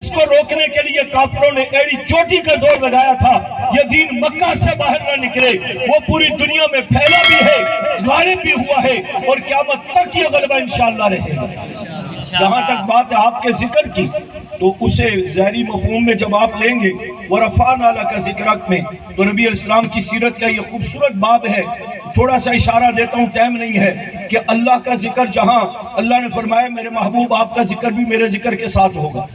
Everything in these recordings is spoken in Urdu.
اس کو روکنے کے لیے کافروں نے ایڑی چوٹی کا زور لگایا تھا، یہ دین مکہ سے باہر نہ نکلے، وہ پوری دنیا میں پھیلا بھی ہے، غالب بھی ہوا ہے، اور قیامت تک یہ غلبہ انشاءاللہ رہے گا۔ جہاں تک بات ہے آپ کے ذکر کی، تو اسے ظاہری مفہوم میں جب آپ لیں گے وَرَفَعْنَا لَكَ ذِكْرَكَ میں، تو نبی علیہ السلام کی سیرت کا یہ خوبصورت باب ہے۔ تھوڑا سا اشارہ دیتا ہوں، ٹائم نہیں ہے، کہ اللہ کا ذکر جہاں اللہ نے فرمایا میرے محبوب آپ کا ذکر بھی میرے ذکر کے ساتھ ہوگا۔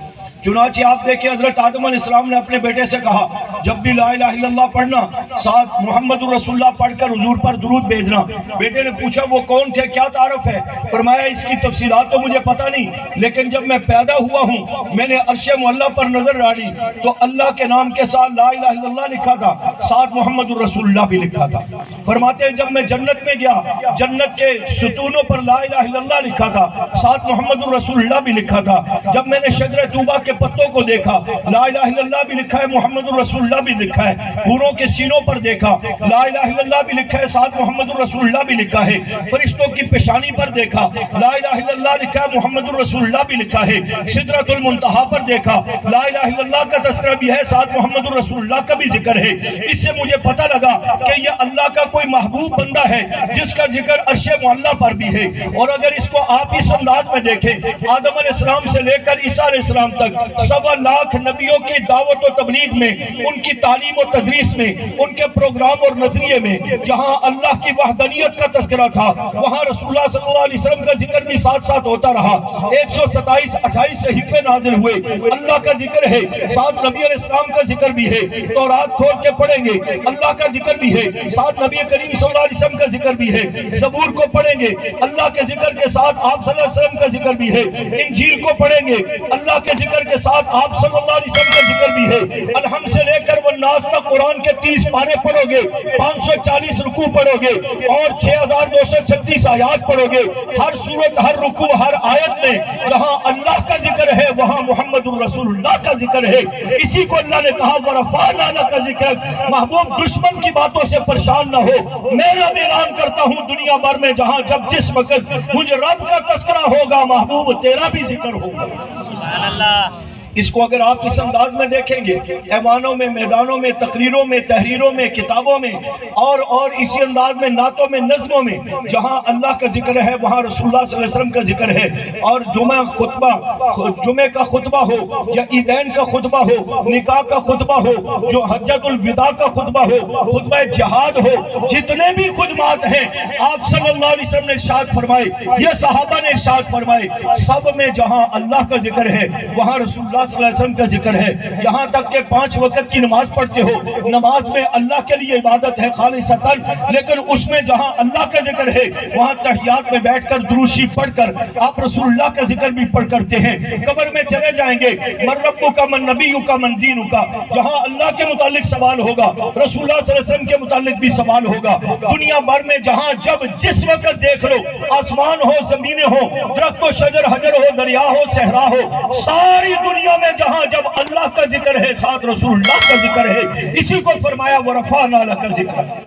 چنانچہ آپ دیکھیں حضرت آدم علیہ السلام نے اپنے بیٹے سے کہا جب بھی لا الہ الا اللہ پڑھنا ساتھ محمد رسول اللہ پڑھ کر حضور پر درود بھیجنا۔ بیٹے نے پوچھا وہ کون تھے، کیا تعارف ہے؟ فرمایا اس کی تفصیلات تو مجھے پتہ نہیں، لیکن جب میں پیدا ہوا ہوں میں نے عرش معلیٰ پر نظر ڈالی تو اللہ کے نام کے ساتھ لا الہ الا اللہ لکھا تھا، ساتھ محمد رسول اللہ بھی لکھا تھا۔ فرماتے ہیں جب میں جنت میں گیا، جنت کے ستونوں پر لا الہ الا اللہ لکھا تھا، ساتھ محمد رسول اللہ بھی لکھا تھا۔ جب میں نے شجر طوبہ کے پتوں کو دیکھا، لا الہ الا اللہ بھی لکھا ہے، محمد رسول اللہ بھی لکھا ہے۔ حوروں کے سینوں پر دیکھا، لا الہ الا اللہ بھی لکھا ہے، ساتھ محمد رسول اللہ بھی لکھا ہے۔ فرشتوں کی پیشانی پر دیکھا، لا الہ الا اللہ لکھا ہے، محمد رسول اللہ بھی لکھا ہے۔ سدرۃ المنتہا پر دیکھا، لا الہ الا اللہ کا تذکرہ بھی ہے، ساتھ محمد رسول اللہ کا بھی ذکر ہے۔ اس سے مجھے پتہ لگا کہ یہ اللہ کا کوئی محبوب بندہ ہے جس کا ذکر عرش معلیٰ پر بھی ہے۔ اور اگر اس کو آپ اس انداز میں دیکھیں، آدم علیہ السلام سے لے کر عیسیٰ علیہ السلام تک 1.25 لاکھ نبیوں کی دعوت و تبلیغ میں، ان کی تعلیم و تدریس میں، ان کے پروگرام اور نظریے میں جہاں اللہ کی وحدانیت کا تذکرہ تھا، وہاں رسول اللہ صلی اللہ علیہ وسلم کا ذکر بھی ساتھ ساتھ ہوتا رہا۔ 127-28 صحیفے نازل ہوئے، اللہ کا ذکر ہے، ساتھ نبی علیہ السلام کا ذکر بھی ہے۔ تورات کھول کے پڑھیں گے، اللہ کا ذکر بھی ہے، ساتھ نبی کریم صلی اللہ علیہ وسلم کا ذکر بھی ہے۔ زبور کو پڑھیں گے، اللہ کے ذکر کے ساتھ آپ صلی اللہ علیہ وسلم کا ذکر بھی ہے۔ انجیل کو پڑھیں گے، اللہ کے ذکر کے ساتھ آپ صلی اللہ علیہ وسلم کا ذکر بھی ہے۔ الحمد سے لے کر والناس تک قرآن کے 30 پارے پڑھو گے، 540 رکوع پڑھو گے، اور 6236 آیات پڑھو گے۔ ہر سورت، ہر رکوع، ہر آیت میں جہاں اللہ کا ذکر ہے وہاں محمد الرسول اللہ کا ذکر ہے۔ اسی کو اللہ نے کہا وَرَفَعْنَا لَكَ ذِكْرَكَ، محبوب دشمن کی باتوں سے پریشان نہ ہو۔ میرا بھی اعلان کرتا ہوں دنیا بھر میں جہاں جب جس وقت مجھے رب کا تذکرہ ہوگا، محبوب تیرا بھی ذکر ہوگا۔ سبحان اللہ۔ اس کو اگر آپ اس انداز میں دیکھیں گے، ایوانوں میں، میدانوں میں، تقریروں میں، تحریروں میں، کتابوں میں، اور اسی انداز میں نعتوں میں، نظموں میں، جہاں اللہ کا ذکر ہے وہاں رسول اللہ صلی اللہ علیہ وسلم کا ذکر ہے۔ اور جمعہ کا خطبہ ہو یا عیدین کا خطبہ ہو، نکاح کا خطبہ ہو، جو حجۃ الوداع کا خطبہ ہو، خطبہ جہاد ہو، جتنے بھی خدمات ہیں آپ صلی اللہ علیہ وسلم نے ارشاد فرمائے، یہ صحابہ نے ارشاد فرمائے، سب میں جہاں اللہ کا ذکر ہے وہاں رسول اللہ صلی اللہ علیہ وسلم کا ذکر ہے۔ یہاں تک کہ 5 وقت کی نماز پڑھتے ہو، نماز میں اللہ کے لیے عبادت ہے خالصتاً، لیکن اس میں جہاں اللہ کا ذکر ہے وہاں تحیات میں بیٹھ کر درود شریف پڑھ کر آپ رسول اللہ کا ذکر بھی پڑھ کرتے ہیں۔ قبر میں چلے جائیں گے، من ربک من نبیک من دینک، جہاں اللہ کے متعلق سوال ہوگا، رسول اللہ صلی اللہ علیہ وسلم کے متعلق بھی سوال ہوگا۔ دنیا بھر میں جہاں جب جس وقت دیکھ لو، آسمان ہو، زمینیں ہو، درخت و شجر، حجر ہو، دریا ہو، صحرا ہو، ساری دنیا میں جہاں جب اللہ کا ذکر ہے ساتھ رسول اللہ کا ذکر ہے، اسی کو فرمایا وَرَفَعْنَا لَكَ ذِكْرَكَ۔